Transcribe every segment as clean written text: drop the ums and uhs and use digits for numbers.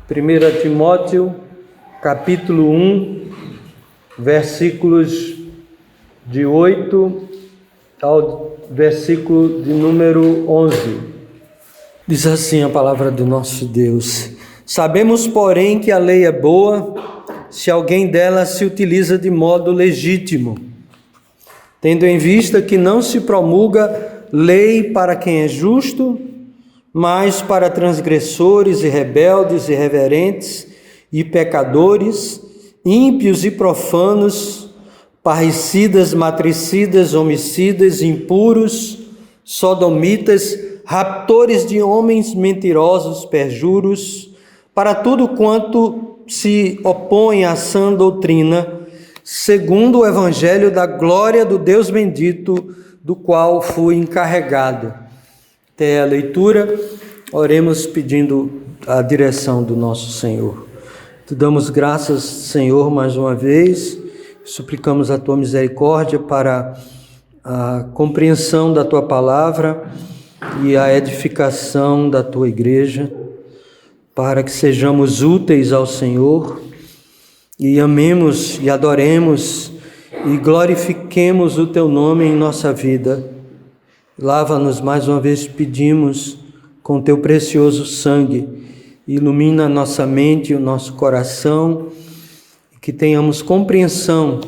1 Timóteo, capítulo 1, versículos de 8 ao versículo de número 11. Diz assim a palavra do nosso Deus: Sabemos, porém, que a lei é boa, se alguém dela se utiliza de modo legítimo, tendo em vista que não se promulga lei para quem é justo, mas para transgressores e rebeldes, irreverentes e pecadores, ímpios e profanos, parricidas, matricidas, homicidas, impuros, sodomitas, raptores de homens, mentirosos, perjuros, para tudo quanto se opõe à sã doutrina, segundo o evangelho da glória do Deus bendito, do qual fui encarregado. Até a leitura, oremos pedindo a direção do nosso Senhor. Te damos graças, Senhor, mais uma vez, suplicamos a Tua misericórdia para a compreensão da Tua palavra e a edificação da Tua igreja, para que sejamos úteis ao Senhor e amemos e adoremos e glorifiquemos o Teu nome em nossa vida. Lava-nos mais uma vez, pedimos, com Teu precioso sangue, ilumina a nossa mente e o nosso coração, e que tenhamos compreensão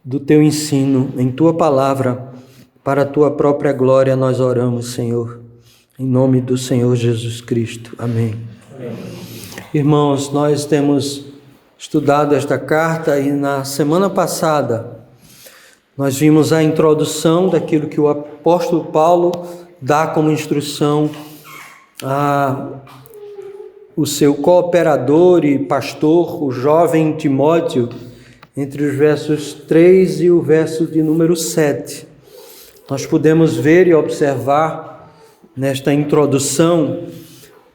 do Teu ensino em Tua palavra, para a Tua própria glória nós oramos, Senhor, em nome do Senhor Jesus Cristo. Amém. Amém. Irmãos, nós temos estudado esta carta e na semana passada nós vimos a introdução daquilo que o apóstolo Paulo dá como instrução o seu cooperador e pastor, o jovem Timóteo, entre os versos 3 e o verso de número 7. Nós podemos ver e observar nesta introdução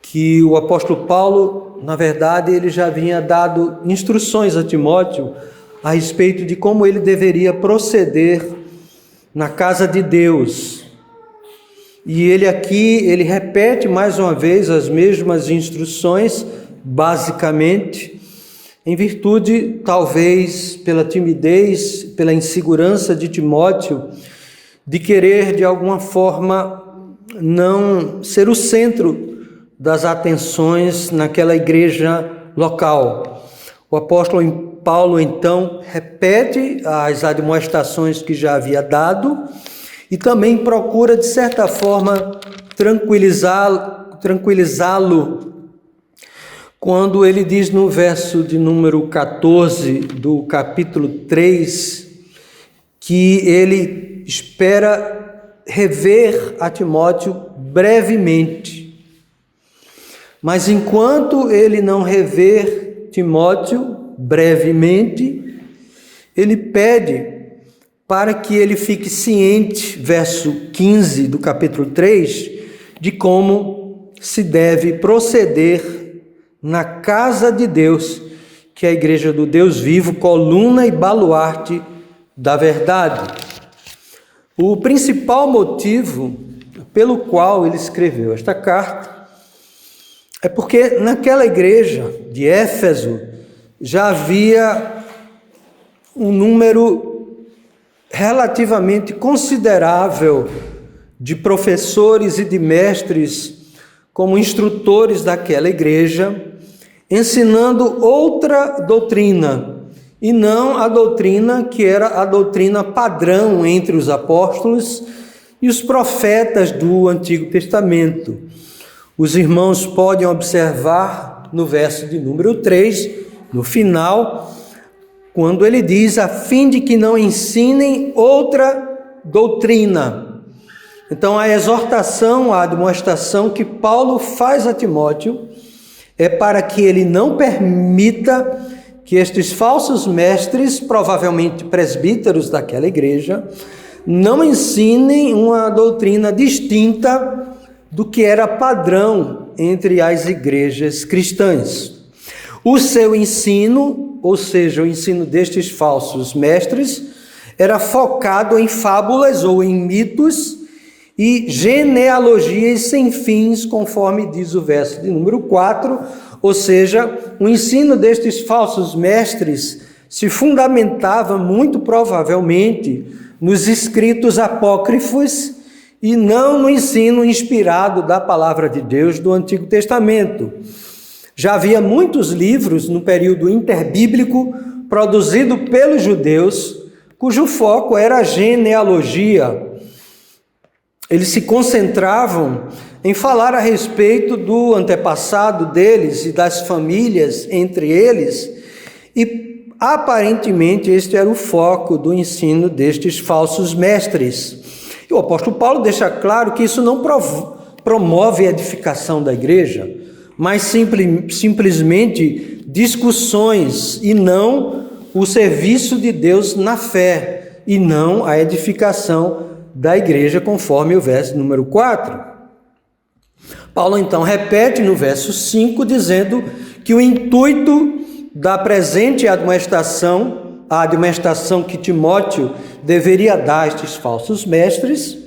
que o apóstolo Paulo, na verdade, ele já havia dado instruções a Timóteo a respeito de como ele deveria proceder na casa de Deus. E ele repete mais uma vez as mesmas instruções, basicamente, em virtude, talvez, pela timidez, pela insegurança de Timóteo, de querer, de alguma forma, não ser o centro das atenções naquela igreja local. O apóstolo Paulo, então, repete as admoestações que já havia dado e também procura, de certa forma, tranquilizá-lo quando ele diz no verso de número 14 do capítulo 3 que ele espera rever a Timóteo brevemente. Mas enquanto ele não rever Timóteo brevemente, ele pede para que ele fique ciente, verso 15 do capítulo 3, de como se deve proceder na casa de Deus, que é a igreja do Deus vivo, coluna e baluarte da verdade. O principal motivo pelo qual ele escreveu esta carta é porque naquela igreja de Éfeso já havia um número relativamente considerável de professores e de mestres como instrutores daquela igreja, ensinando outra doutrina, e não a doutrina que era a doutrina padrão entre os apóstolos e os profetas do Antigo Testamento. Os irmãos podem observar no verso de número 3, no final, quando ele diz, a fim de que não ensinem outra doutrina. Então, a exortação, a admoestação que Paulo faz a Timóteo é para que ele não permita que estes falsos mestres, provavelmente presbíteros daquela igreja, não ensinem uma doutrina distinta do que era padrão entre as igrejas cristãs. O seu ensino, ou seja, o ensino destes falsos mestres, era focado em fábulas ou em mitos e genealogias sem fins, conforme diz o verso de número 4, ou seja, o ensino destes falsos mestres se fundamentava muito provavelmente nos escritos apócrifos e não no ensino inspirado da palavra de Deus do Antigo Testamento. Já havia muitos livros no período interbíblico produzido pelos judeus, cujo foco era a genealogia. Eles se concentravam em falar a respeito do antepassado deles e das famílias entre eles, e aparentemente este era o foco do ensino destes falsos mestres. E o apóstolo Paulo deixa claro que isso não promove a edificação da igreja, mas simplesmente discussões e não o serviço de Deus na fé, e não a edificação da igreja, conforme o verso número 4. Paulo então repete no verso 5, dizendo que o intuito da presente admoestação, a admoestação que Timóteo deveria dar a estes falsos mestres,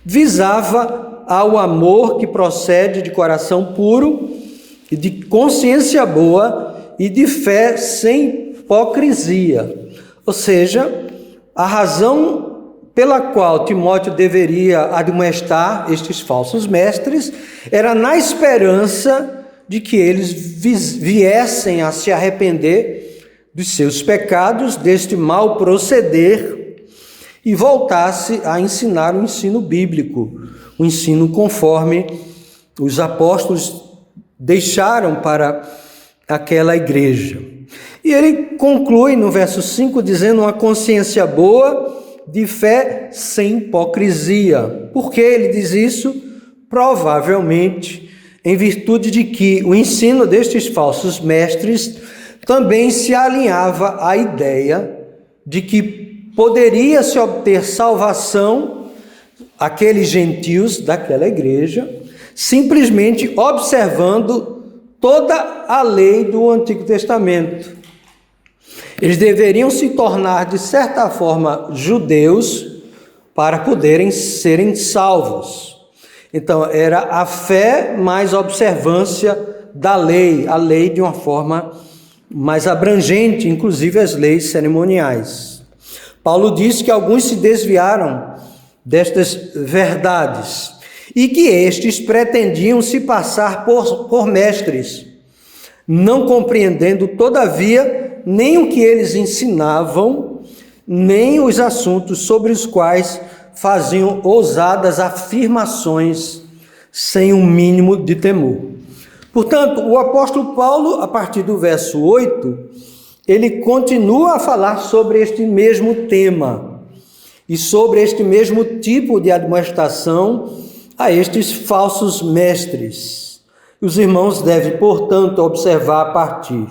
visava ao amor que procede de coração puro e de consciência boa e de fé sem hipocrisia. Ou seja, a razão pela qual Timóteo deveria admoestar estes falsos mestres era na esperança de que eles viessem a se arrepender dos seus pecados, deste mau proceder, e voltasse a ensinar o ensino bíblico, o ensino conforme os apóstolos deixaram para aquela igreja. E ele conclui no verso 5 dizendo uma consciência boa, de fé sem hipocrisia. Por que ele diz isso? Provavelmente em virtude de que o ensino destes falsos mestres também se alinhava à ideia de que poderia se obter salvação aqueles gentios daquela igreja, simplesmente observando toda a lei do Antigo Testamento. Eles deveriam se tornar, de certa forma, judeus para poderem serem salvos. Então, era a fé mais observância da lei, a lei de uma forma mais abrangente, inclusive as leis cerimoniais. Paulo diz que alguns se desviaram destas verdades e que estes pretendiam se passar por mestres, não compreendendo, todavia, nem o que eles ensinavam, nem os assuntos sobre os quais faziam ousadas afirmações sem um mínimo de temor. Portanto, o apóstolo Paulo, a partir do verso 8, ele continua a falar sobre este mesmo tema e sobre este mesmo tipo de admoestação a estes falsos mestres. Os irmãos devem, portanto, observar a partir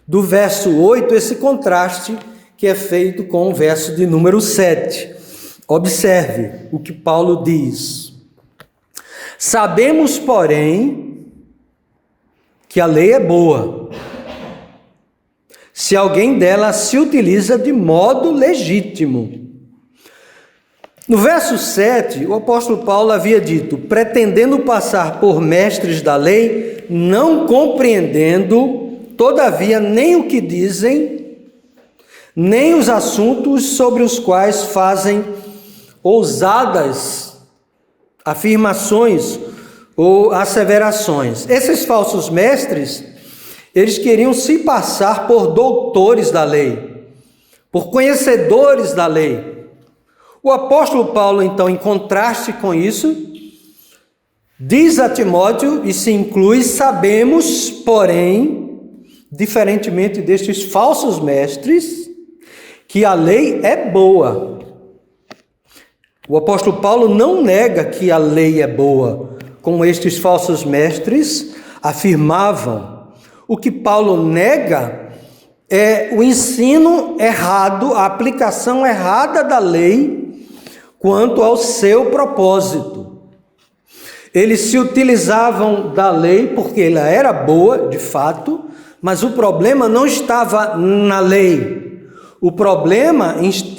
do verso 8 esse contraste que é feito com o verso de número 7. Observe o que Paulo diz. Sabemos, porém, que a lei é boa, se alguém dela se utiliza de modo legítimo. No verso 7, o apóstolo Paulo havia dito, pretendendo passar por mestres da lei, não compreendendo, todavia, nem o que dizem, nem os assuntos sobre os quais fazem ousadas afirmações ou asseverações. Esses falsos mestres, eles queriam se passar por doutores da lei, por conhecedores da lei. O apóstolo Paulo, então, em contraste com isso, diz a Timóteo, e se inclui, sabemos, porém, diferentemente destes falsos mestres, que a lei é boa. O apóstolo Paulo não nega que a lei é boa, como estes falsos mestres afirmavam. O que Paulo nega é o ensino errado, a aplicação errada da lei quanto ao seu propósito. Eles se utilizavam da lei porque ela era boa, de fato, mas o problema não estava na lei. O problema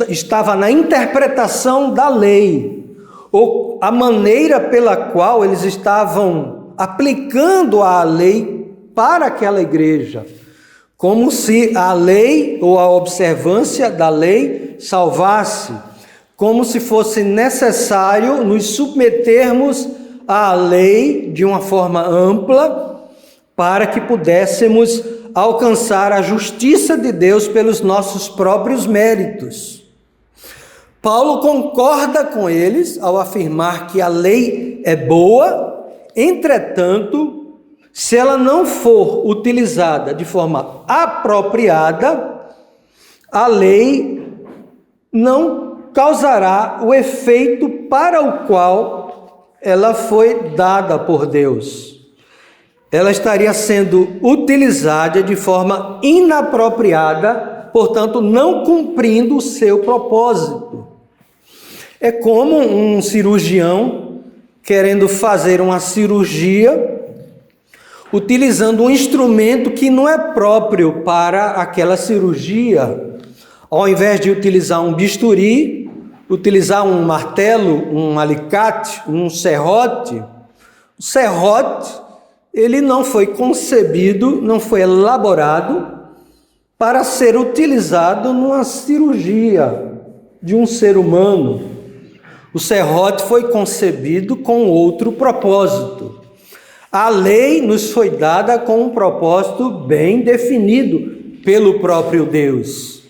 estava na interpretação da lei, ou a maneira pela qual eles estavam aplicando a lei para aquela igreja, como se a lei ou a observância da lei salvasse, como se fosse necessário nos submetermos à lei de uma forma ampla para que pudéssemos alcançar a justiça de Deus pelos nossos próprios méritos. Paulo concorda com eles ao afirmar que a lei é boa, entretanto, se ela não for utilizada de forma apropriada, a lei não causará o efeito para o qual ela foi dada por Deus. Ela estaria sendo utilizada de forma inapropriada, portanto, não cumprindo o seu propósito. É como um cirurgião querendo fazer uma cirurgia, utilizando um instrumento que não é próprio para aquela cirurgia. Ao invés de utilizar um bisturi, utilizar um martelo, um alicate, um serrote. O serrote, ele não foi concebido, não foi elaborado para ser utilizado numa cirurgia de um ser humano. O serrote foi concebido com outro propósito. A lei nos foi dada com um propósito bem definido pelo próprio Deus,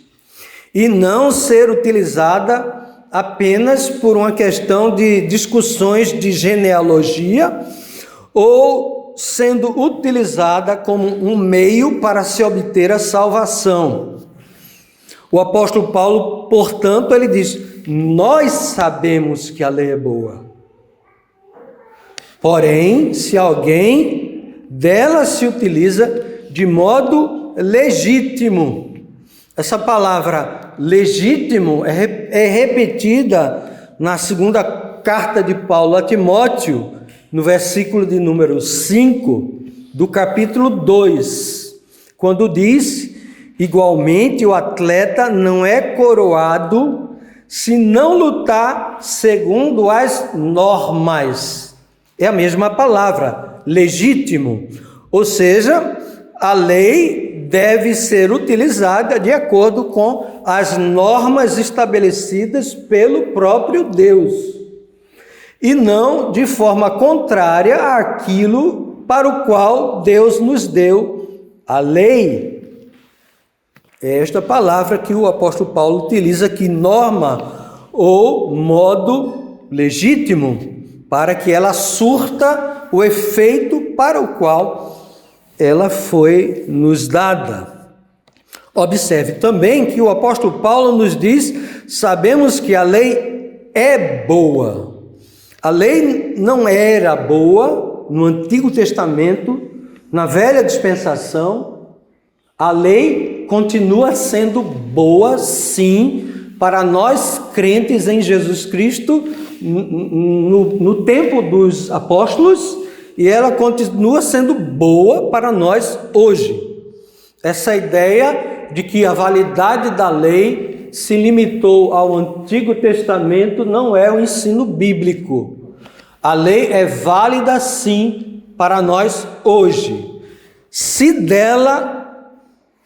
e não ser utilizada apenas por uma questão de discussões de genealogia ou sendo utilizada como um meio para se obter a salvação. O apóstolo Paulo, portanto, ele diz: nós sabemos que a lei é boa. Porém, se alguém dela se utiliza de modo legítimo. Essa palavra legítimo é repetida na segunda carta de Paulo a Timóteo, no versículo de número 5 do capítulo 2, quando diz: igualmente o atleta não é coroado se não lutar segundo as normas. É a mesma palavra, legítimo. Ou seja, a lei deve ser utilizada de acordo com as normas estabelecidas pelo próprio Deus, e não de forma contrária àquilo para o qual Deus nos deu a lei. É esta palavra que o apóstolo Paulo utiliza aqui, norma ou modo legítimo, para que ela surta o efeito para o qual ela foi nos dada. Observe também que o apóstolo Paulo nos diz: sabemos que a lei é boa. A lei não era boa no Antigo Testamento, na Velha Dispensação. A lei continua sendo boa, sim, para nós crentes em Jesus Cristo, no tempo dos apóstolos, e ela continua sendo boa para nós hoje. Essa ideia de que a validade da lei se limitou ao Antigo Testamento não é o ensino bíblico. A lei é válida sim para nós hoje, se dela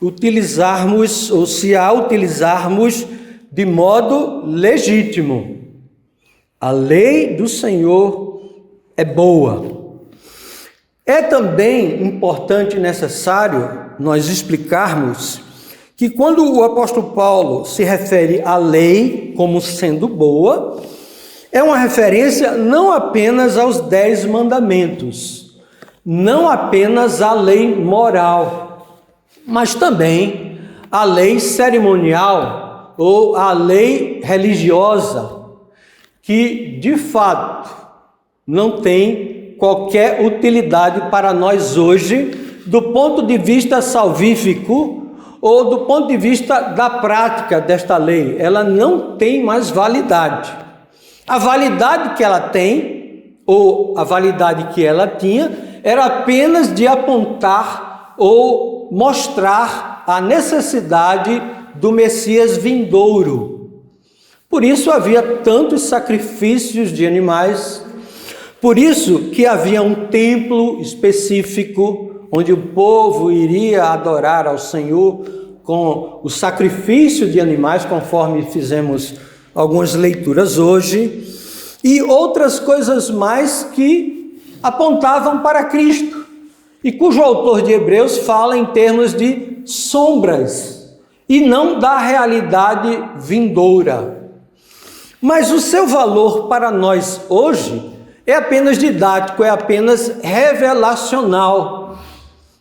utilizarmos ou se a utilizarmos de modo legítimo. A lei do Senhor é boa. É também importante e necessário nós explicarmos que quando o apóstolo Paulo se refere à lei como sendo boa, é uma referência não apenas aos 10 mandamentos, não apenas à lei moral, mas também à lei cerimonial ou à lei religiosa, que de fato não tem qualquer utilidade para nós hoje, do ponto de vista salvífico ou do ponto de vista da prática desta lei. Ela não tem mais validade. A validade que ela tem, ou a validade que ela tinha, era apenas de apontar ou mostrar a necessidade do Messias vindouro. Por isso havia tantos sacrifícios de animais, por isso que havia um templo específico onde o povo iria adorar ao Senhor com o sacrifício de animais, conforme fizemos algumas leituras hoje, e outras coisas mais que apontavam para Cristo, e cujo autor de Hebreus fala em termos de sombras, e não da realidade vindoura. Mas o seu valor para nós hoje é apenas didático, é apenas revelacional.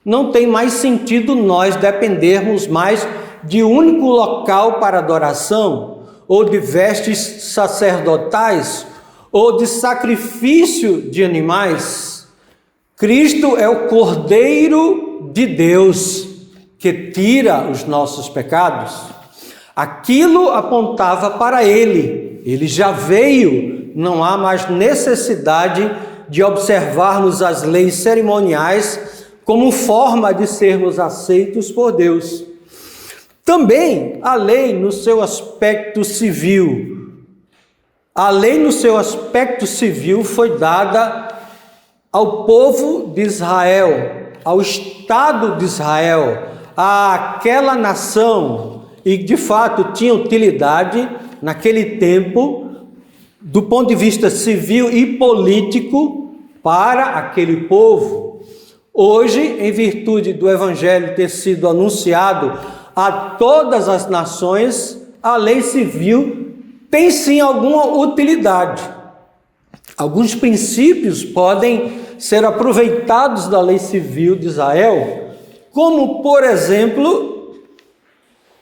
Não tem mais sentido nós dependermos mais de único local para adoração, ou de vestes sacerdotais, ou de sacrifício de animais. Cristo é o Cordeiro de Deus que tira os nossos pecados. Aquilo apontava para Ele. Ele já veio, não há mais necessidade de observarmos as leis cerimoniais como forma de sermos aceitos por Deus. Também a lei no seu aspecto civil. A lei no seu aspecto civil foi dada ao povo de Israel, ao Estado de Israel, àquela nação, e de fato tinha utilidade naquele tempo, do ponto de vista civil e político, para aquele povo. Hoje, em virtude do Evangelho ter sido anunciado a todas as nações, a lei civil tem sim alguma utilidade. Alguns princípios podem ser aproveitados da lei civil de Israel, como, por exemplo,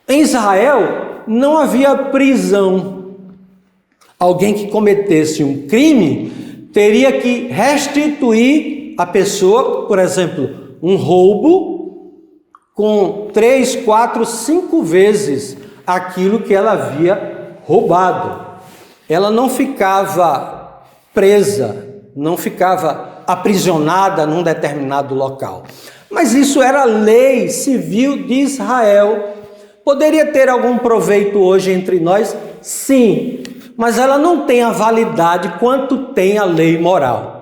em Israel não havia prisão. Alguém que cometesse um crime teria que restituir a pessoa, por exemplo, um roubo, com 3, 4, 5 vezes aquilo que ela havia roubado. Ela não ficava presa, não ficava aprisionada num determinado local. Mas isso era a lei civil de Israel. Poderia ter algum proveito hoje entre nós? Sim, mas ela não tem a validade quanto tem a lei moral.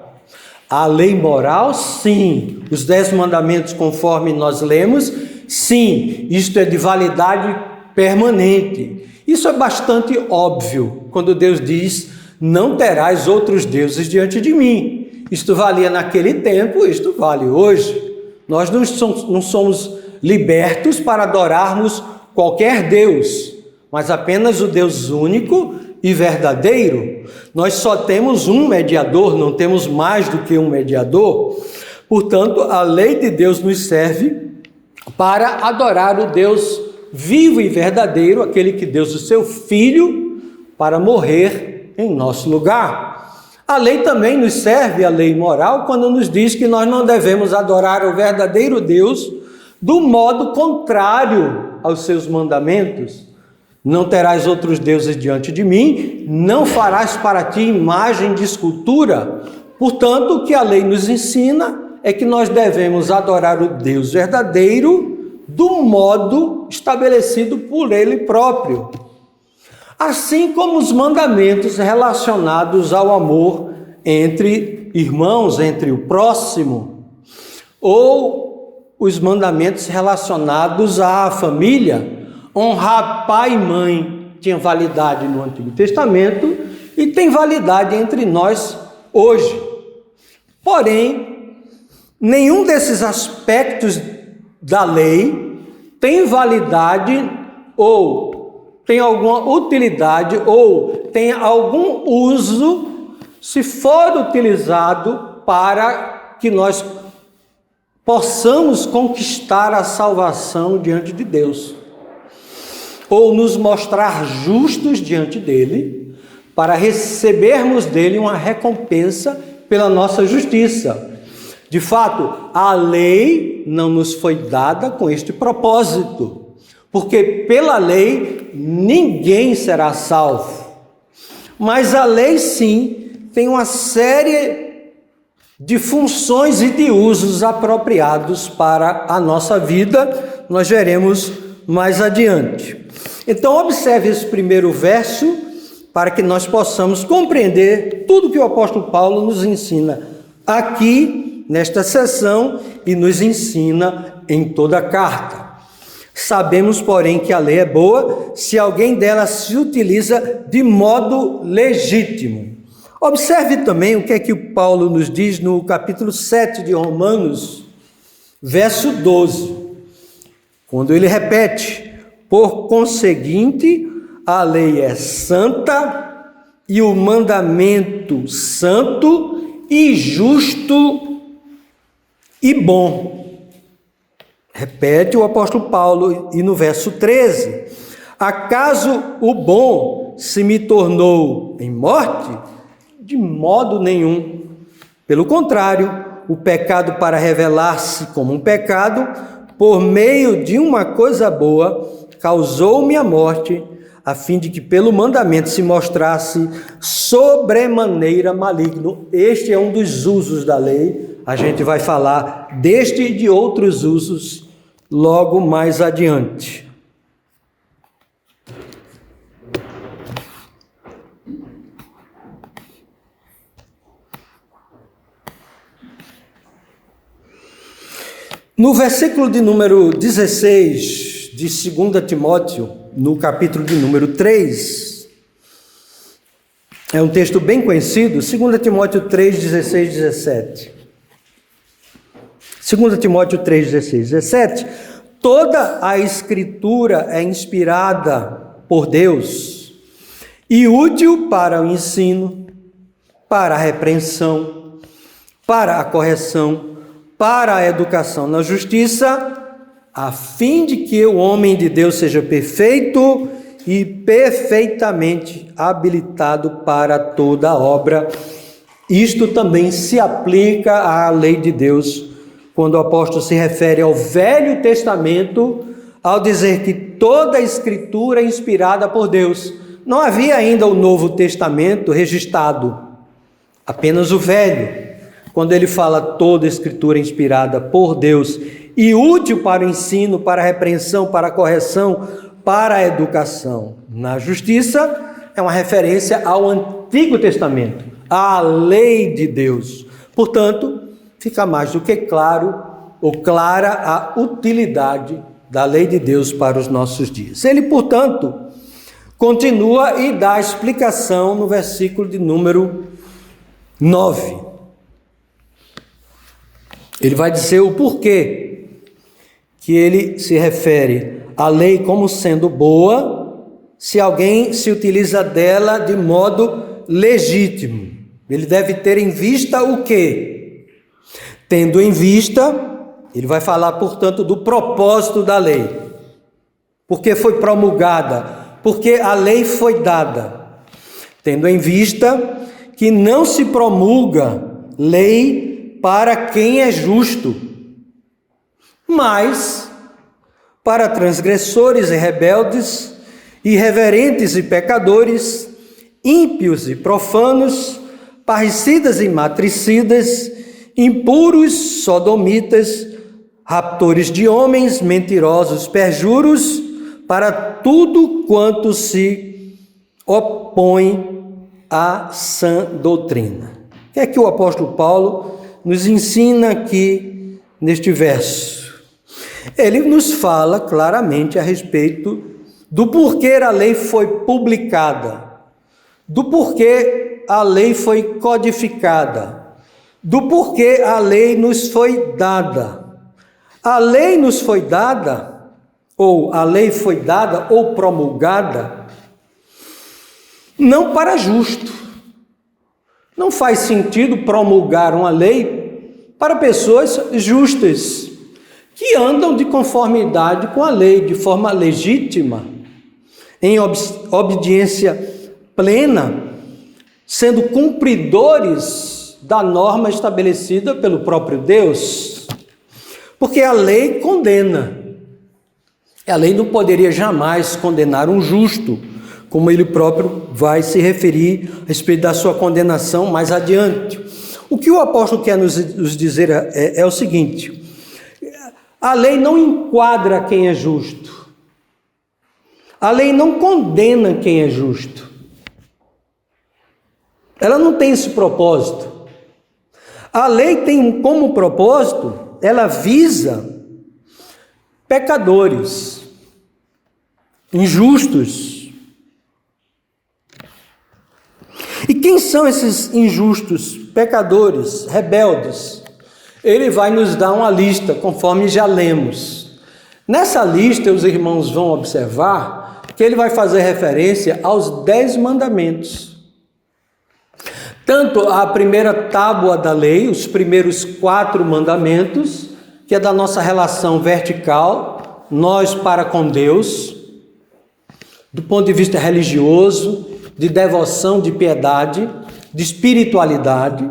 A lei moral, sim. Os 10 mandamentos, conforme nós lemos, sim. Isto é de validade permanente. Isso é bastante óbvio, quando Deus diz: não terás outros deuses diante de mim. Isto valia naquele tempo, isto vale hoje. Nós não somos libertos para adorarmos qualquer Deus, mas apenas o Deus único e verdadeiro. Nós só temos um mediador, não temos mais do que um mediador. Portanto, a lei de Deus nos serve para adorar o Deus vivo e verdadeiro, aquele que deu o seu Filho para morrer em nosso lugar. A lei também nos serve, a lei moral, quando nos diz que nós não devemos adorar o verdadeiro Deus do modo contrário aos seus mandamentos. Não terás outros deuses diante de mim, não farás para ti imagem de escultura. Portanto, o que a lei nos ensina é que nós devemos adorar o Deus verdadeiro do modo estabelecido por Ele próprio. Assim como os mandamentos relacionados ao amor entre irmãos, entre o próximo, ou os mandamentos relacionados à família. Honrar pai e mãe tinha validade no Antigo Testamento e tem validade entre nós hoje. Porém, nenhum desses aspectos da lei tem validade ou tem alguma utilidade ou tem algum uso se for utilizado para que nós possamos conquistar a salvação diante de Deus, ou nos mostrar justos diante dele, para recebermos dele uma recompensa pela nossa justiça. De fato, a lei não nos foi dada com este propósito, porque pela lei ninguém será salvo. Mas a lei sim tem uma série de funções e de usos apropriados para a nossa vida. Nós veremos mais adiante. Então, observe esse primeiro verso para que nós possamos compreender tudo que o apóstolo Paulo nos ensina aqui nesta seção e nos ensina em toda a carta. Sabemos, porém, que a lei é boa se alguém dela se utiliza de modo legítimo. Observe também o que é que o Paulo nos diz no capítulo 7 de Romanos, verso 12, quando ele repete: por conseguinte, a lei é santa e o mandamento santo e justo e bom. Repete o apóstolo Paulo, e no verso 13: acaso o bom se me tornou em morte? De modo nenhum. Pelo contrário, o pecado, para revelar-se como um pecado, por meio de uma coisa boa, causou-me a morte, a fim de que pelo mandamento se mostrasse sobremaneira maligno. Este é um dos usos da lei. A gente vai falar deste e de outros usos logo mais adiante. No versículo de número 16 de 2 Timóteo, no capítulo de número 3, é um texto bem conhecido, 2 Timóteo 3, 16, 17. 2 Timóteo 3, 16, 17. Toda a Escritura é inspirada por Deus e útil para o ensino, para a repreensão, para a correção, para a educação na justiça, a fim de que o homem de Deus seja perfeito e perfeitamente habilitado para toda obra. Isto também se aplica à lei de Deus, quando o apóstolo se refere ao Velho Testamento, ao dizer que toda a Escritura é inspirada por Deus. Não havia ainda o Novo Testamento registrado, apenas o Velho. Quando ele fala toda a Escritura inspirada por Deus e útil para o ensino, para a repreensão, para a correção, para a educação na justiça, é uma referência ao Antigo Testamento, à lei de Deus. Portanto, fica mais do que claro ou clara a utilidade da lei de Deus para os nossos dias. Ele, portanto, continua e dá a explicação no versículo de número 9. Ele vai dizer o porquê que ele se refere à lei como sendo boa, se alguém se utiliza dela de modo legítimo. Ele deve ter em vista o quê? Tendo em vista, ele vai falar, portanto, do propósito da lei. Porque foi promulgada, porque a lei foi dada. Tendo em vista que não se promulga lei para quem é justo, mas para transgressores e rebeldes, irreverentes e pecadores, ímpios e profanos, parricidas e matricidas, impuros, sodomitas, raptores de homens, mentirosos, perjuros, para tudo quanto se opõe à sã doutrina. O que é que o apóstolo Paulo nos ensina aqui neste verso? Ele nos fala claramente a respeito do porquê a lei foi publicada, do porquê a lei foi codificada, do porquê a lei nos foi dada. A lei nos foi dada, ou a lei foi dada ou promulgada, não para justo. Não faz sentido promulgar uma lei para pessoas justas, que andam de conformidade com a lei, de forma legítima, em obediência plena, sendo cumpridores da norma estabelecida pelo próprio Deus. Porque a lei condena. A lei não poderia jamais condenar um justo, como ele próprio vai se referir a respeito da sua condenação mais adiante. O que o apóstolo quer nos dizer é o seguinte: a lei não enquadra quem é justo. A lei não condena quem é justo. Ela não tem esse propósito. A lei tem como propósito, ela visa pecadores, injustos. E quem são esses injustos, pecadores, rebeldes? Ele vai nos dar uma lista, conforme já lemos. Nessa lista, os irmãos vão observar que ele vai fazer referência aos 10 mandamentos. Tanto a primeira tábua da lei, os primeiros 4 mandamentos, que é da nossa relação vertical, nós para com Deus, do ponto de vista religioso, de devoção, de piedade, de espiritualidade,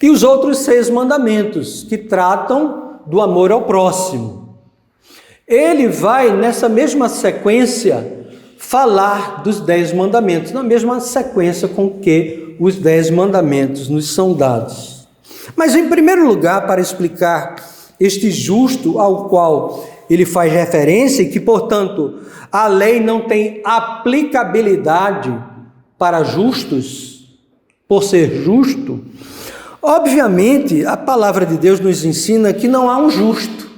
e os outros 6 mandamentos, que tratam do amor ao próximo. Ele vai, nessa mesma sequência, falar dos 10 mandamentos, na mesma sequência com que os 10 mandamentos nos são dados. Mas, em primeiro lugar, para explicar este justo ao qual ele faz referência, e que, portanto, a lei não tem aplicabilidade para justos, por ser justo, obviamente, a palavra de Deus nos ensina que não há um justo,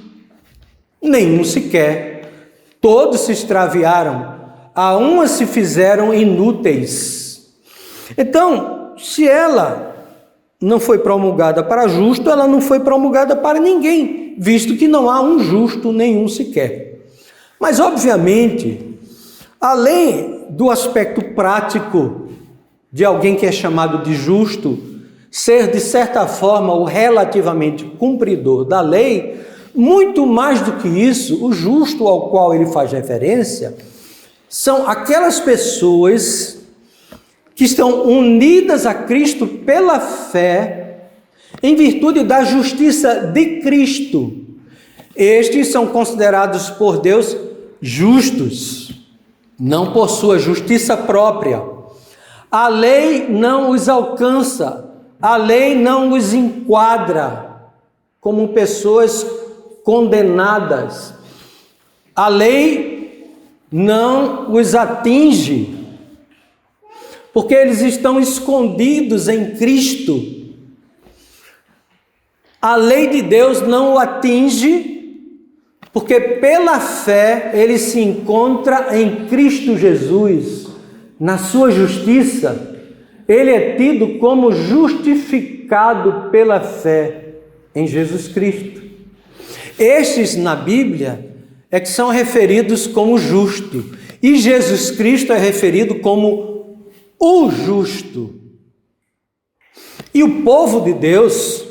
nenhum sequer. Todos se extraviaram, a umas se fizeram inúteis. Então, se ela não foi promulgada para justo, ela não foi promulgada para ninguém, visto que não há um justo nenhum sequer. Mas, obviamente, além do aspecto prático de alguém que é chamado de justo, ser, de certa forma, o relativamente cumpridor da lei, muito mais do que isso, o justo ao qual ele faz referência são aquelas pessoas que estão unidas a Cristo pela fé, em virtude da justiça de Cristo. Estes são considerados por Deus justos, não por sua justiça própria. A lei não os alcança, a lei não os enquadra como pessoas condenadas. A lei não os atinge, porque eles estão escondidos em Cristo. A lei de Deus não o atinge, porque pela fé ele se encontra em Cristo Jesus, na sua justiça. Ele é tido como justificado pela fé em Jesus Cristo. Estes na Bíblia é que são referidos como justo, e Jesus Cristo é referido como o justo, e o povo de Deus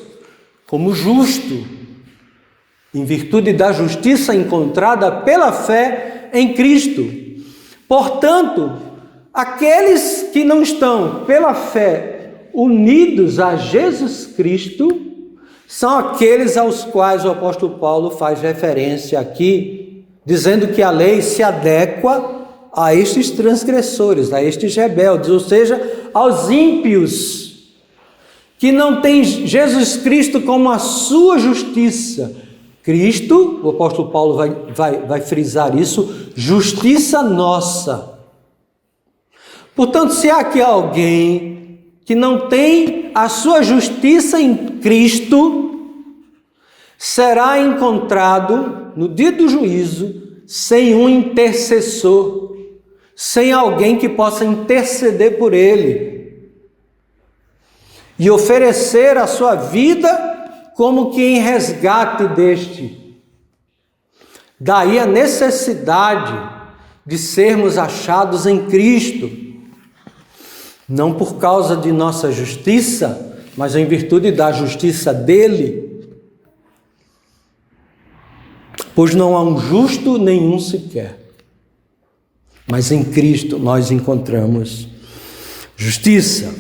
como justo, em virtude da justiça encontrada pela fé em Cristo. Portanto, aqueles que não estão pela fé unidos a Jesus Cristo são aqueles aos quais o apóstolo Paulo faz referência aqui, dizendo que a lei se adequa a estes transgressores, a estes rebeldes, ou seja, aos ímpios, que não têm Jesus Cristo como a sua justiça. Cristo, o apóstolo Paulo vai frisar isso, justiça nossa. Portanto, se há aqui alguém que não tem a sua justiça em Cristo, será encontrado no dia do juízo sem um intercessor, sem alguém que possa interceder por ele e oferecer a sua vida como que em resgate deste. Daí a necessidade de sermos achados em Cristo, não por causa de nossa justiça, mas em virtude da justiça dele. Pois não há um justo nenhum sequer, mas em Cristo nós encontramos justiça.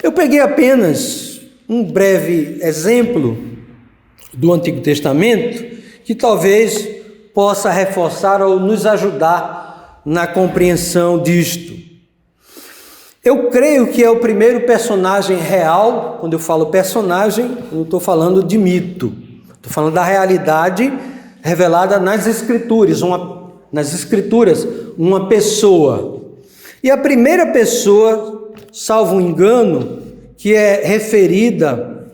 Eu peguei apenas um breve exemplo do Antigo Testamento que talvez possa reforçar ou nos ajudar na compreensão disto. Eu creio que é o primeiro personagem real. Quando eu falo personagem, eu não estou falando de mito, estou falando da realidade revelada nas Escrituras, uma pessoa. E a primeira pessoa, salvo engano, que é referida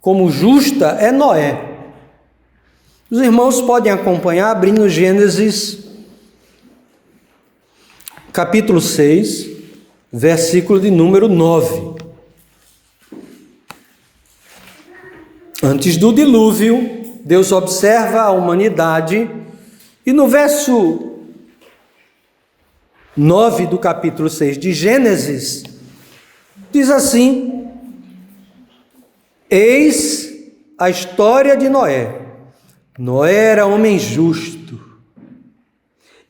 como justa é Noé. Os irmãos podem acompanhar abrindo Gênesis, capítulo 6, versículo de número 9. Antes do dilúvio, Deus observa a humanidade e no verso 9 do capítulo 6 de Gênesis, diz assim: eis a história de Noé. Noé era homem justo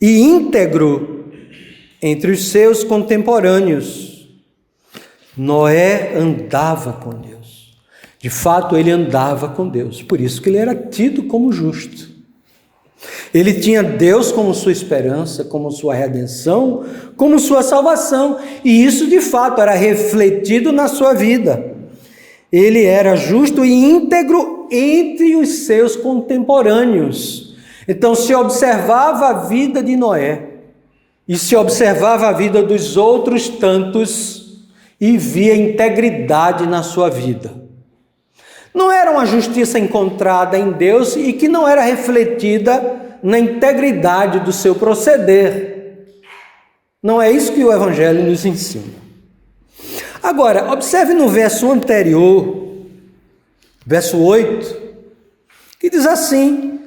e íntegro entre os seus contemporâneos. Noé andava com Deus. De fato, ele andava com Deus. Por isso que ele era tido como justo. Ele tinha Deus como sua esperança, como sua redenção, como sua salvação. E isso, de fato, era refletido na sua vida. Ele era justo e íntegro entre os seus contemporâneos. Então, se observava a vida de Noé e se observava a vida dos outros tantos e via integridade na sua vida. Não era uma justiça encontrada em Deus e que não era refletida na integridade do seu proceder. Não é isso que o Evangelho nos ensina. Agora, observe no verso anterior, verso 8, que diz assim: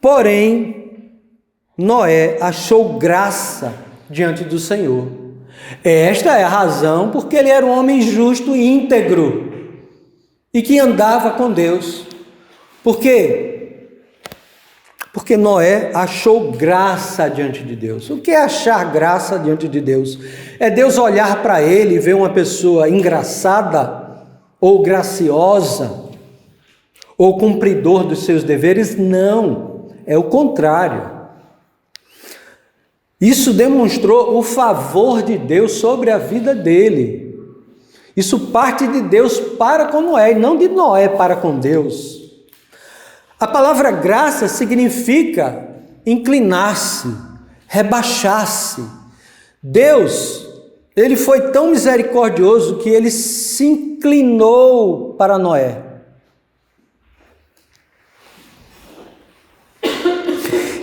porém, Noé achou graça diante do Senhor. Esta é a razão porque ele era um homem justo e íntegro e que andava com Deus. Por quê? Porque Noé achou graça diante de Deus. O que é achar graça diante de Deus? É Deus olhar para ele e ver uma pessoa engraçada ou graciosa ou cumpridor dos seus deveres? Não, é o contrário. Isso demonstrou o favor de Deus sobre a vida dele. Isso parte de Deus para com Noé, e não de Noé para com Deus. A palavra graça significa inclinar-se, rebaixar-se. Deus, ele foi tão misericordioso que ele se inclinou para Noé.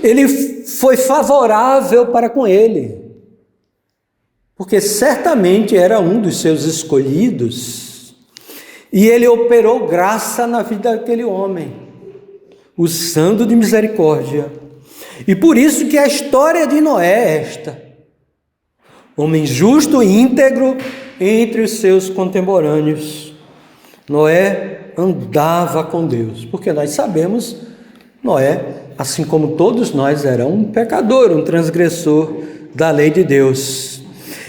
Ele foi favorável para com ele, porque certamente era um dos seus escolhidos, e ele operou graça na vida daquele homem, usando de misericórdia. E por isso que a história de Noé é esta: homem justo e íntegro entre os seus contemporâneos. Noé andava com Deus, porque nós sabemos, Noé, assim como todos nós, era um pecador, um transgressor da lei de Deus.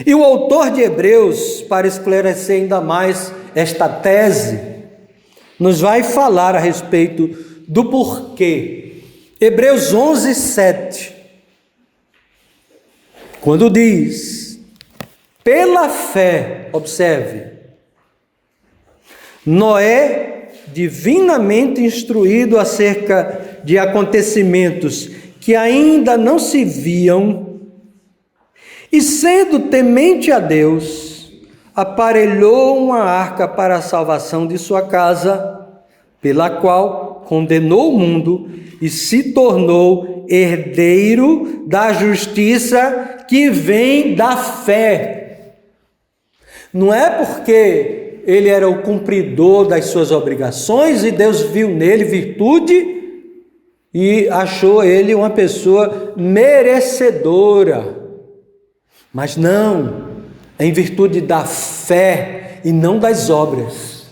E o autor de Hebreus, para esclarecer ainda mais esta tese, nos vai falar a respeito do porquê. Hebreus 11, 7, quando diz: pela fé, observe, Noé, divinamente instruído acerca de acontecimentos que ainda não se viam, e sendo temente a Deus, aparelhou uma arca para a salvação de sua casa, pela qual condenou o mundo e se tornou herdeiro da justiça que vem da fé. Não é porque ele era o cumpridor das suas obrigações e Deus viu nele virtude e achou ele uma pessoa merecedora. Mas não, é em virtude da fé e não das obras.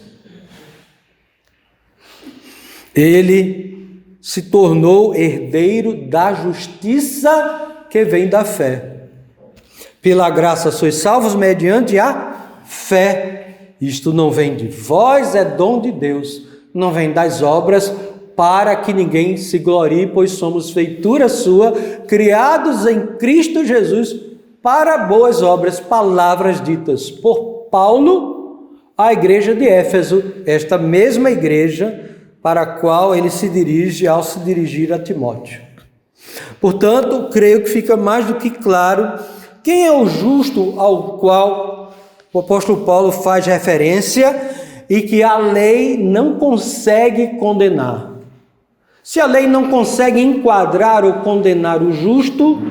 Ele se tornou herdeiro da justiça que vem da fé. Pela graça sois salvos mediante a fé. Isto não vem de vós, é dom de Deus. Não vem das obras, para que ninguém se glorie, pois somos feitura sua, criados em Cristo Jesus, para boas obras, palavras ditas por Paulo à igreja de Éfeso, esta mesma igreja para a qual ele se dirige ao se dirigir a Timóteo. Portanto, creio que fica mais do que claro quem é o justo ao qual o apóstolo Paulo faz referência. e que a lei não consegue condenar. Se a lei não consegue enquadrar ou condenar o justo,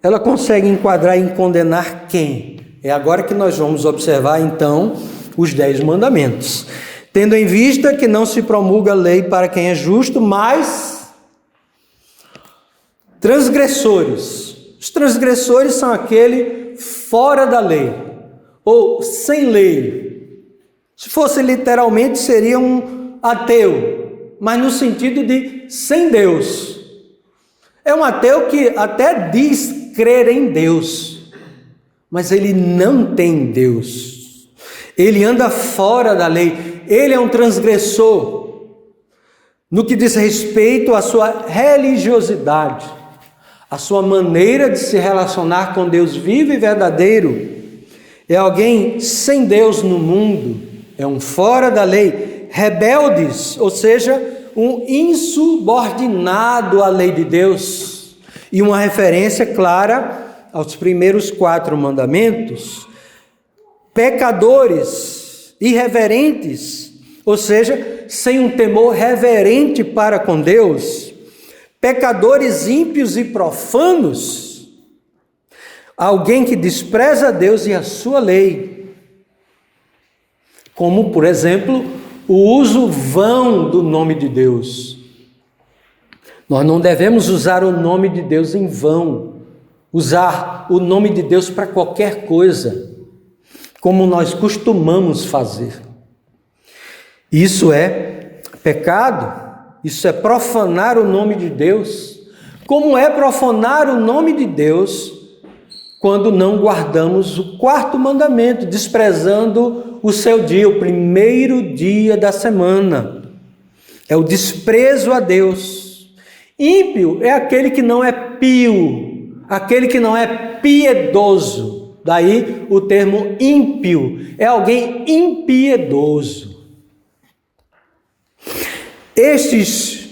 ela consegue enquadrar e condenar quem? É agora que nós vamos observar, então, os 10 mandamentos. Tendo em vista que não se promulga lei para quem é justo, mas transgressores. Os transgressores são aquele fora da lei, ou sem lei. Se fosse literalmente, seria um ateu, mas no sentido de sem Deus. É um ateu que até diz crer em Deus, mas ele não tem Deus. Ele anda fora da lei. Ele é um transgressor no que diz respeito à sua religiosidade, à sua maneira de se relacionar com Deus vivo e verdadeiro. É alguém sem Deus no mundo, é um fora da lei, rebeldes, ou seja, um insubordinado à lei de Deus. E uma referência clara aos primeiros 4 mandamentos, pecadores, irreverentes, ou seja, sem um temor reverente para com Deus, pecadores ímpios e profanos, alguém que despreza Deus e a sua lei, como, por exemplo, o uso vão do nome de Deus. Nós não devemos usar o nome de Deus em vão, usar o nome de Deus para qualquer coisa, como nós costumamos fazer. Isso é pecado, isso é profanar o nome de Deus. Como é profanar o nome de Deus quando não guardamos o 4º mandamento, desprezando o seu dia, o primeiro dia da semana. É o desprezo a Deus. Ímpio é aquele que não é pio, aquele que não é piedoso. Daí o termo ímpio, é alguém impiedoso. Estes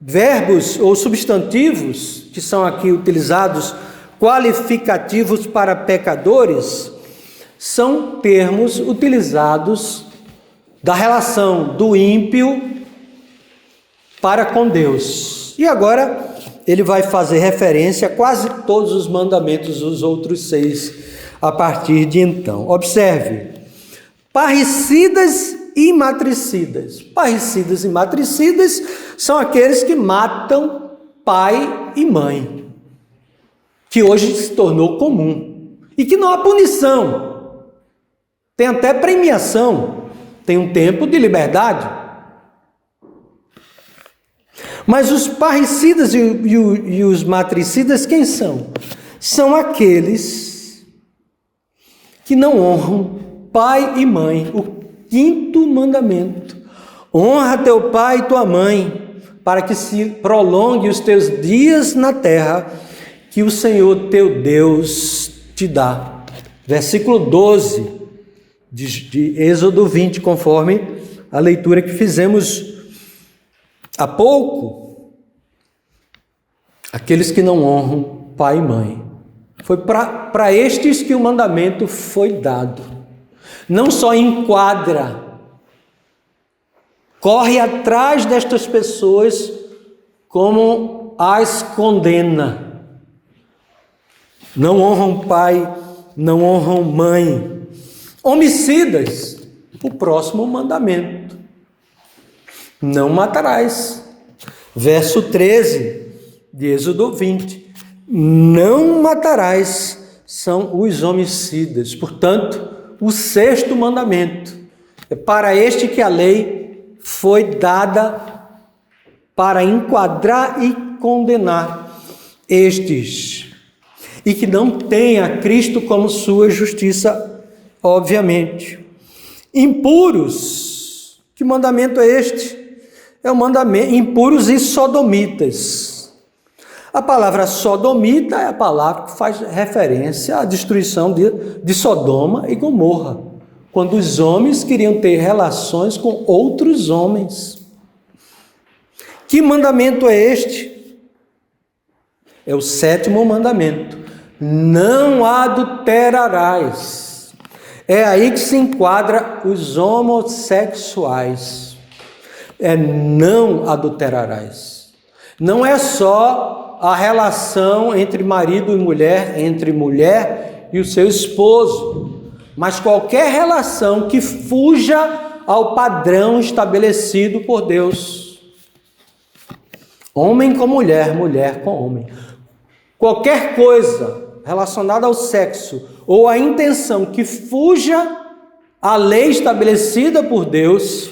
verbos ou substantivos que são aqui utilizados, qualificativos para pecadores, são termos utilizados da relação do ímpio para com Deus. E agora ele vai fazer referência a quase todos os mandamentos, os outros 6, a partir de então. Observe: parricidas e matricidas. Parricidas e matricidas são aqueles que matam pai e mãe, que hoje se tornou comum e que não há punição, tem até premiação, tem um tempo de liberdade. Mas os parricidas e os matricidas, quem são? São aqueles que não honram pai e mãe. O 5º mandamento: honra teu pai e tua mãe, para que se prolongue os teus dias na terra que o Senhor teu Deus te dá. Versículo 12 de Êxodo 20, conforme a leitura que fizemos há pouco. Aqueles que não honram pai e mãe. Foi para estes que o mandamento foi dado. Não só enquadra, corre atrás destas pessoas como as condena. Não honram pai, não honram mãe. Homicidas, o próximo mandamento: não matarás. Verso 13 de Êxodo 20: não matarás, são os homicidas. Portanto, o 6º mandamento é para este que a lei foi dada para enquadrar e condenar estes, e que não tem a Cristo como sua justiça, obviamente. Impuros, que mandamento é este? É o mandamento impuros e sodomitas. A palavra sodomita é a palavra que faz referência à destruição de Sodoma e Gomorra, quando os homens queriam ter relações com outros homens. Que mandamento é este? É o 7º mandamento: não adulterarás. É aí que se enquadra os homossexuais. Não adulterarás. Não é só a relação entre marido e mulher, entre mulher e o seu esposo, mas qualquer relação que fuja ao padrão estabelecido por Deus. Homem com mulher, mulher com homem. Qualquer coisa relacionada ao sexo ou à intenção que fuja à lei estabelecida por Deus,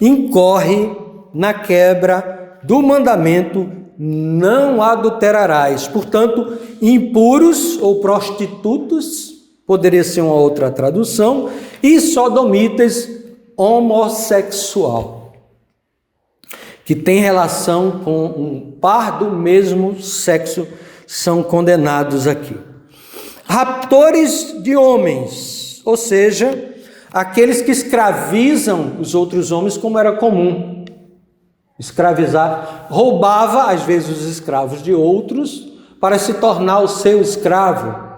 incorre na quebra do mandamento: não adulterarás. Portanto, impuros ou prostitutos, poderia ser uma outra tradução, e sodomitas, homossexual, que tem relação com um par do mesmo sexo, são condenados aqui. Raptores de homens, ou seja, aqueles que escravizam os outros homens, como era comum. Escravizar, roubava às vezes os escravos de outros para se tornar o seu escravo,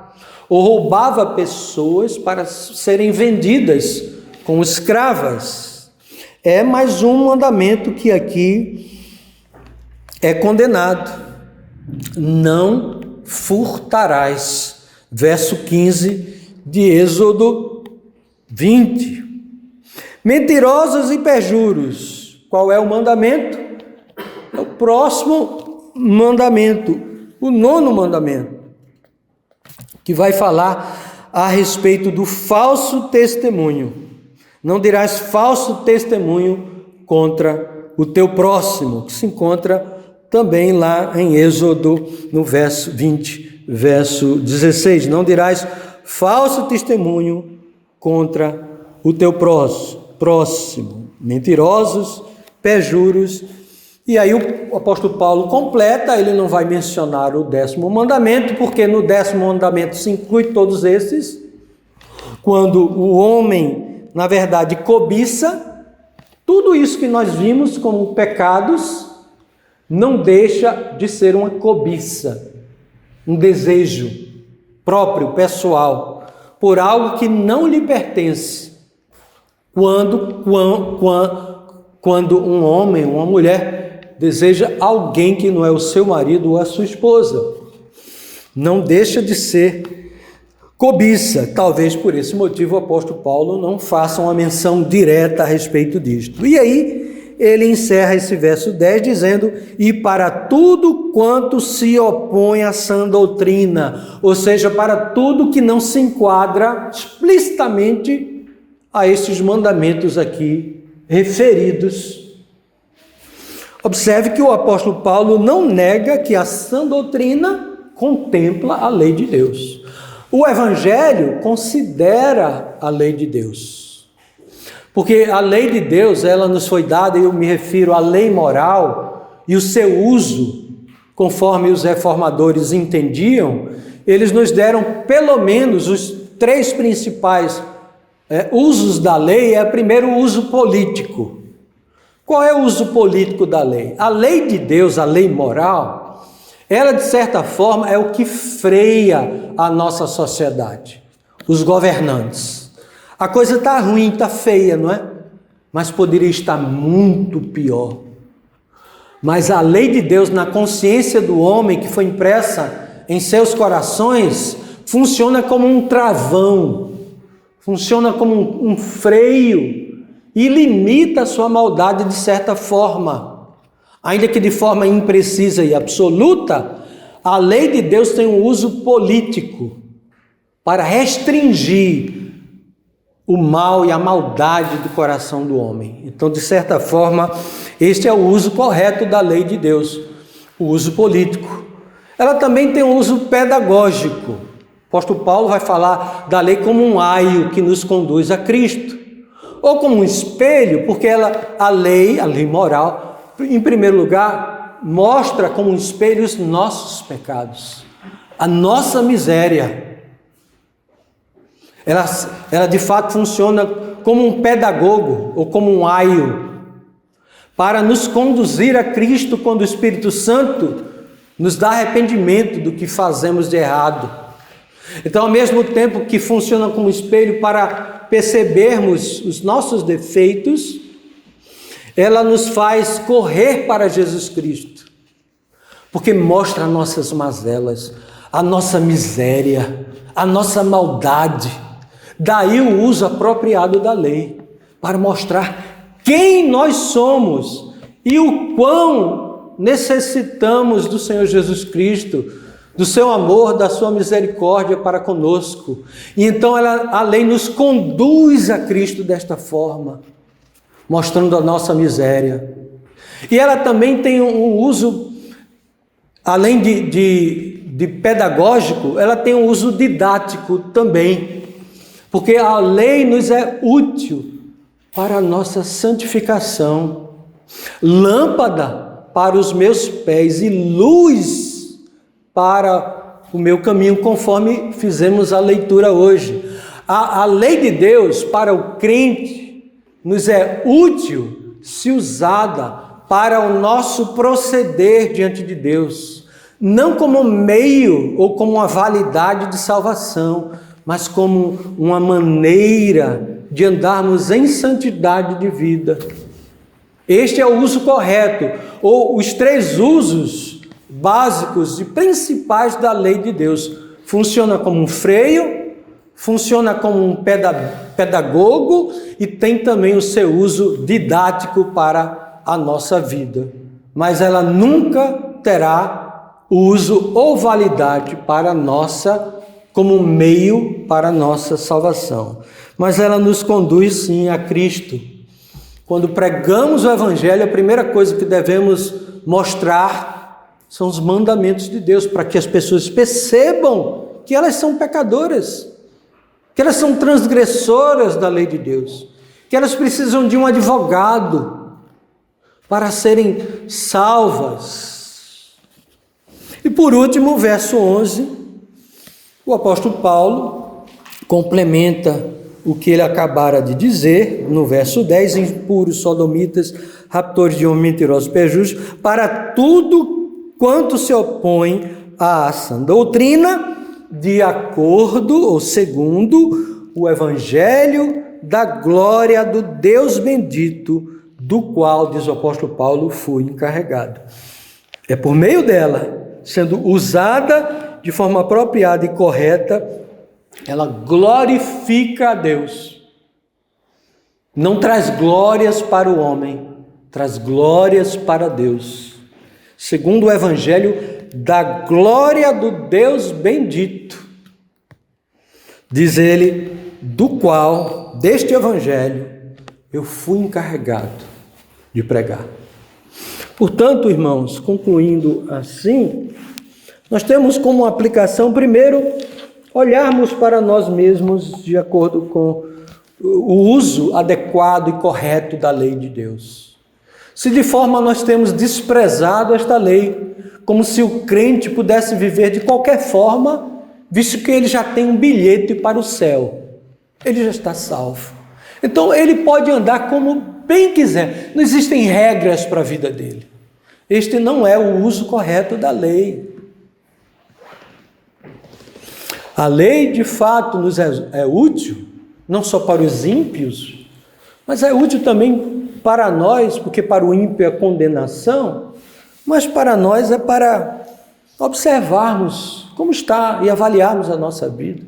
ou roubava pessoas para serem vendidas como escravas. É mais um mandamento que aqui é condenado: não furtarás. Verso 15 de Êxodo 20. Mentirosos e perjuros. Qual é o mandamento? É o próximo mandamento, o 9º mandamento, que vai falar a respeito do falso testemunho. Não dirás falso testemunho contra o teu próximo, que se encontra também lá em Êxodo, no verso 20, verso 16. Não dirás falso testemunho contra o teu próximo. Mentirosos, perjuros. E aí o apóstolo Paulo completa, ele não vai mencionar o 10º mandamento, porque no 10º mandamento se inclui todos esses. Quando o homem, na verdade, cobiça, tudo isso que nós vimos como pecados, não deixa de ser uma cobiça, um desejo próprio, pessoal, por algo que não lhe pertence. Quando um homem, uma mulher, deseja alguém que não é o seu marido ou a sua esposa, não deixa de ser cobiça. Talvez por esse motivo o apóstolo Paulo não faça uma menção direta a respeito disto. E aí ele encerra esse verso 10 dizendo: e para tudo quanto se opõe à sã doutrina, ou seja, para tudo que não se enquadra explicitamente a estes mandamentos aqui referidos. Observe que o apóstolo Paulo não nega que a sã doutrina contempla a lei de Deus. O evangelho considera a lei de Deus. Porque a lei de Deus, ela nos foi dada, e eu me refiro à lei moral, e o seu uso, conforme os reformadores entendiam, eles nos deram pelo menos os 3 principais usos da lei. É primeiro o uso político. Qual é o uso político da lei? A lei de Deus, a lei moral, ela de certa forma é o que freia a nossa sociedade, os governantes. A coisa está ruim, está feia, não é? Mas poderia estar muito pior. Mas a lei de Deus, na consciência do homem que foi impressa em seus corações, funciona como um travão, funciona como um freio e limita a sua maldade de certa forma. Ainda que de forma imprecisa e absoluta, a lei de Deus tem um uso político para restringir o mal e a maldade do coração do homem. Então, de certa forma, este é o uso correto da lei de Deus, o uso político. Ela também tem um uso pedagógico. O apóstolo Paulo vai falar da lei como um aio que nos conduz a Cristo, ou como um espelho, porque a lei moral, em primeiro lugar, mostra como um espelho os nossos pecados, a nossa miséria. Ela de fato funciona como um pedagogo ou como um aio para nos conduzir a Cristo quando o Espírito Santo nos dá arrependimento do que fazemos de errado. Então, ao mesmo tempo que funciona como espelho para percebermos os nossos defeitos, ela nos faz correr para Jesus Cristo, porque mostra as nossas mazelas, a nossa miséria, a nossa maldade. Daí o uso apropriado da lei, para mostrar quem nós somos e o quão necessitamos do Senhor Jesus Cristo, do seu amor, da sua misericórdia para conosco. E então a lei nos conduz a Cristo desta forma, mostrando a nossa miséria. E ela também tem um uso, além de pedagógico, ela tem um uso didático também, porque a lei nos é útil para a nossa santificação, lâmpada para os meus pés e luz para o meu caminho, conforme fizemos a leitura hoje. A lei de Deus para o crente nos é útil se usada para o nosso proceder diante de Deus, não como meio ou como uma validade de salvação, mas como uma maneira de andarmos em santidade de vida. Este é o uso correto, ou os três usos básicos e principais da lei de Deus. Funciona como um freio, funciona como um pedagogo e tem também o seu uso didático para a nossa vida. Mas ela nunca terá uso ou validade para como meio para a nossa salvação. Mas ela nos conduz sim a Cristo. Quando pregamos o Evangelho, a primeira coisa que devemos mostrar são os mandamentos de Deus, para que as pessoas percebam que elas são pecadoras, que elas são transgressoras da lei de Deus, que elas precisam de um advogado para serem salvas. E por último, o verso 11, o apóstolo Paulo complementa o que ele acabara de dizer no verso 10, impuros, sodomitas, raptores de homens mentirosos, perjúrios, para tudo quanto se opõe à sã doutrina, de acordo ou segundo o evangelho da glória do Deus bendito, do qual, diz o apóstolo Paulo, fui encarregado. É por meio dela, sendo usada de forma apropriada e correta, ela glorifica a Deus. Não traz glórias para o homem, traz glórias para Deus. Segundo o evangelho da glória do Deus bendito. Diz ele, do qual, deste evangelho, eu fui encarregado de pregar. Portanto, irmãos, concluindo assim, nós temos como aplicação, primeiro, olharmos para nós mesmos de acordo com o uso adequado e correto da lei de Deus. Se de forma nós temos desprezado esta lei, como se o crente pudesse viver de qualquer forma, visto que ele já tem um bilhete para o céu, ele já está salvo. Então ele pode andar como bem quiser, não existem regras para a vida dele. Este não é o uso correto da lei. A lei, de fato, nos é útil, não só para os ímpios, mas é útil também para nós, porque para o ímpio é condenação, mas para nós é para observarmos como está e avaliarmos a nossa vida.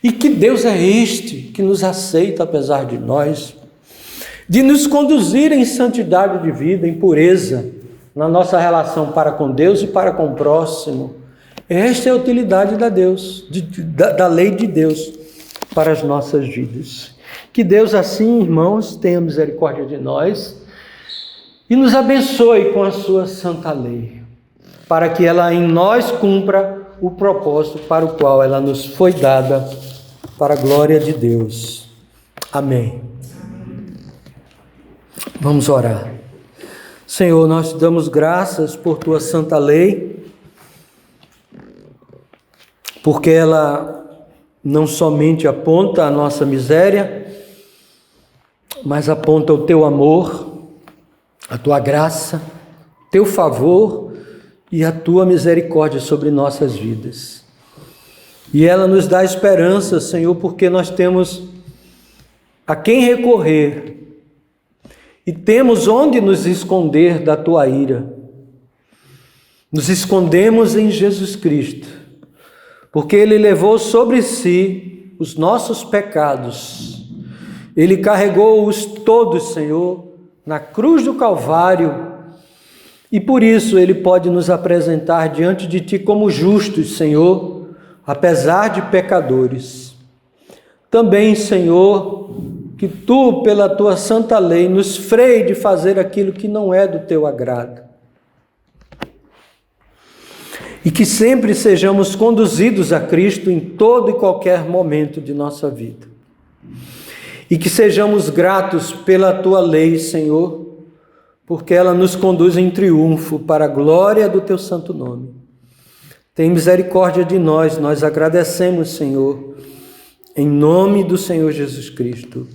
E que Deus é este que nos aceita apesar de nós, de nos conduzir em santidade de vida, em pureza, na nossa relação para com Deus e para com o próximo. Esta é a utilidade da lei de Deus para as nossas vidas. Que Deus assim, irmãos, tenha misericórdia de nós e nos abençoe com a sua santa lei, para que ela em nós cumpra o propósito para o qual ela nos foi dada, para a glória de Deus. Amém. Vamos orar. Senhor, nós te damos graças por tua santa lei, porque ela não somente aponta a nossa miséria, mas aponta o teu amor, a tua graça, teu favor e a tua misericórdia sobre nossas vidas. E ela nos dá esperança, Senhor, porque nós temos a quem recorrer e temos onde nos esconder da tua ira. Nos escondemos em Jesus Cristo, porque Ele levou sobre si os nossos pecados. Ele carregou-os todos, Senhor, na cruz do Calvário, e por isso Ele pode nos apresentar diante de Ti como justos, Senhor, apesar de pecadores. Também, Senhor, que Tu, pela Tua santa lei, nos freie de fazer aquilo que não é do Teu agrado. E que sempre sejamos conduzidos a Cristo em todo e qualquer momento de nossa vida. E que sejamos gratos pela Tua lei, Senhor, porque ela nos conduz em triunfo para a glória do Teu santo nome. Tem misericórdia de nós, nós agradecemos, Senhor, em nome do Senhor Jesus Cristo.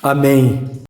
Amém.